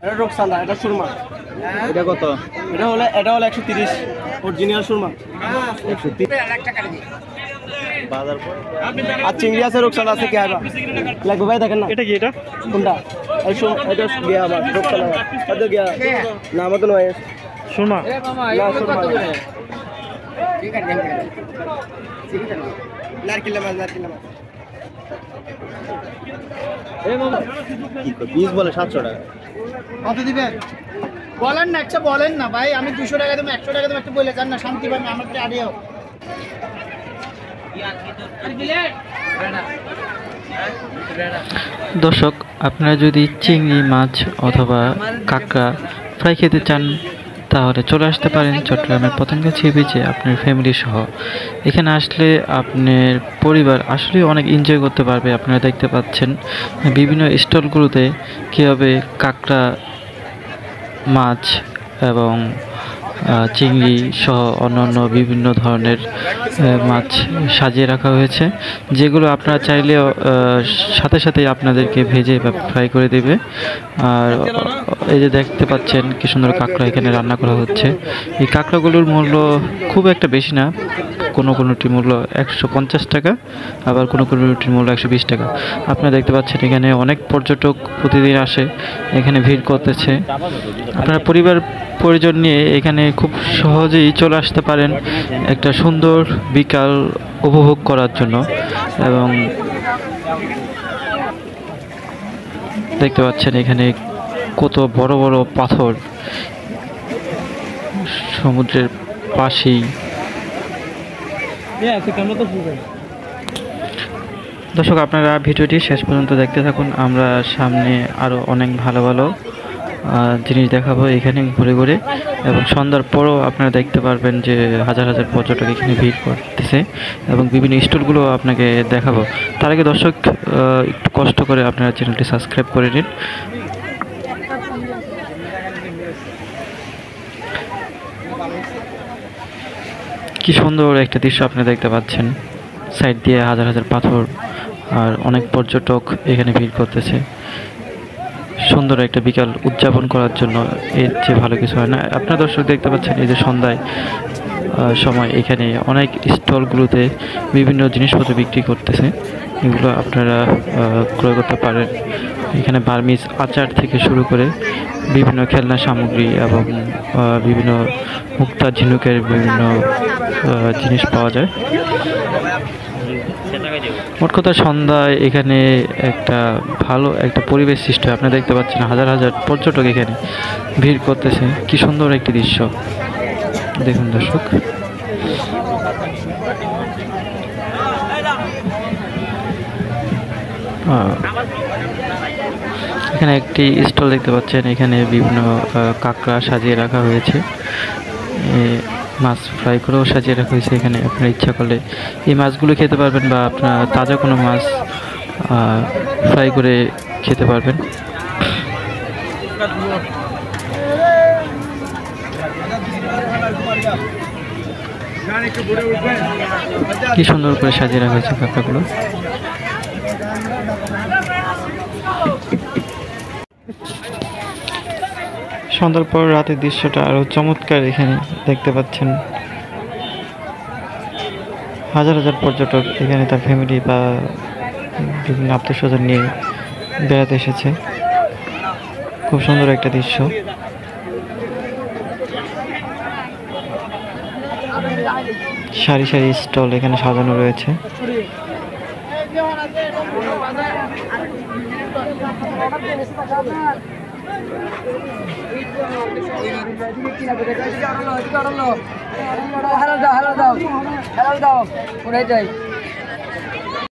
এটা রোকসানা, এটা সুরমা। এটা কত? এটা হলো 130 অরিজিনাল সুরমা। 130 বাজার আর চিংড়ি আছে, রোকসানা আছে, কি আইবা লাগবে ভাই? দেখেন না এটা কি? এটা কোনটা? এটা গিয়া আবার রোকসানা কত গিয়া না আমাদের নয় সুরমা। না সুরমা ঠিক আছে লারকিলা মাছ কি পিস বলে 700 টাকা। কত দিবেন বলেন না, একটা বলেন না ভাই। আমি 200 টাকা দেবো, 100 টাকা দেবো, একটু বলে যান না, শান্তি পাবেন আমার আড়িও। দর্শক, আপনারা যদি চিংড়ি মাছ অথবা কাঁকড়া ফ্রাই খেতে চান তাহলে চলে আসতে পারেন চট্টগ্রামের পতেঙ্গা সি বিচে আপনার ফ্যামিলি সহ। এখানে আসলে আপনার পরিবার আসলে অনেক এনজয় করতে পারবে। আপনারা দেখতে পাচ্ছেন বিভিন্ন স্টলগুলোতে কীভাবে কাঁকড়া, মাছ এবং চিংড়ি সহ অন্যান্য বিভিন্ন ধরনের মাছ সাজিয়ে রাখা হয়েছে, যেগুলো আপনারা চাইলে সাথে সাথেই আপনাদেরকে ভেজে বা ফ্রাই করে দেবে। আর এই যে দেখতে পাচ্ছেন কি সুন্দর কাঁকড়া এখানে রান্না করা হচ্ছে। এই কাঁকড়াগুলোর মূল্য খুব একটা বেশি না, কোনোটির মূল্য 150 টাকা, আবার কোনোটির মূল্য 120 টাকা। আপনারা দেখতে পাচ্ছেন এখানে অনেক পর্যটক প্রতিদিন আসে, এখানে ভিড় করতেছে। আপনারা পরিজন নিয়ে এখানে খুব সহজেই চলে আসতে পারেন একটা সুন্দর বিকাল উপভোগ করার জন্য। এবং দেখতে পাচ্ছেন এখানে কত বড় বড় পাথর সমুদ্রের পাশেই। দর্শক, আপনারা ভিডিওটি শেষ পর্যন্ত দেখতে থাকুন। আমরা সামনে আরও অনেক ভালো ভালো জিনিস দেখাবো এখানে ঘুরে ঘুরে, এবং সন্ধ্যার পরও আপনারা দেখতে পারবেন যে হাজার হাজার পর্যটক এখানে ভিড় করতেছে এবং বিভিন্ন স্টলগুলো আপনাকে দেখাবো। তার আগে দর্শক, একটু কষ্ট করে আপনারা চ্যানেলটি সাবস্ক্রাইব করে নিন। কি সুন্দর একটা দৃশ্য আপনারা দেখতে পাচ্ছেন, সাইড দিয়ে হাজার হাজার পাথর আর অনেক পর্যটক এখানে ভিড় করতেছে। সুন্দর একটা বিকাল উদযাপন করার জন্য এর চেয়ে ভালো কিছু হয় না। আপনারা দর্শক দেখতে পাচ্ছেন এই যে সন্ধ্যায় সময় এখানে অনেক স্টলগুলোতে বিভিন্ন জিনিসপত্র বিক্রি করতেছে, এগুলো আপনারা ক্রয় করতে পারেন। এখানে বার্মিজ আচার থেকে শুরু করে বিভিন্ন খেলনা সামগ্রী এবং বিভিন্ন মুক্তা ঝিনুকের বিভিন্ন জিনিস পাওয়া যায়। মোট কথা সন্ধ্যায় এখানে একটা ভালো একটা পরিবেশ সৃষ্টি হয়। আপনারা দেখতে পাচ্ছেন হাজার হাজার পর্যটক এখানে ভিড় করতেছে। কি সুন্দর একটি দৃশ্য দেখুন দর্শক। এখানে একটি স্টল দেখতে পাচ্ছেন, এখানে বিভিন্ন কাঁকড়া সাজিয়ে রাখা হয়েছে, মাছ ফ্রাই করেও সাজিয়ে রাখা হয়েছে। এখানে আপনার ইচ্ছা করলে এই মাছগুলো খেতে পারবেন, বা আপনার তাজা কোনো মাছ ফ্রাই করে খেতে পারবেন। কি সুন্দর করে সাজিয়ে রাখা হয়েছে কাঁকড়াগুলো। সন্ধ্যার পর রাতের দৃশ্যটা আরো চমৎকার। এখানে দেখতে পাচ্ছেন হাজার হাজার পর্যটক এখানে তার ফ্যামিলি বা বিভিন্ন আত্মীয় স্বজন নিয়ে বেড়াতে এসেছে। খুব সুন্দর একটা দৃশ্য। সারি সারি স্টল এখানে সাজানো রয়েছে। হ্যালো দাও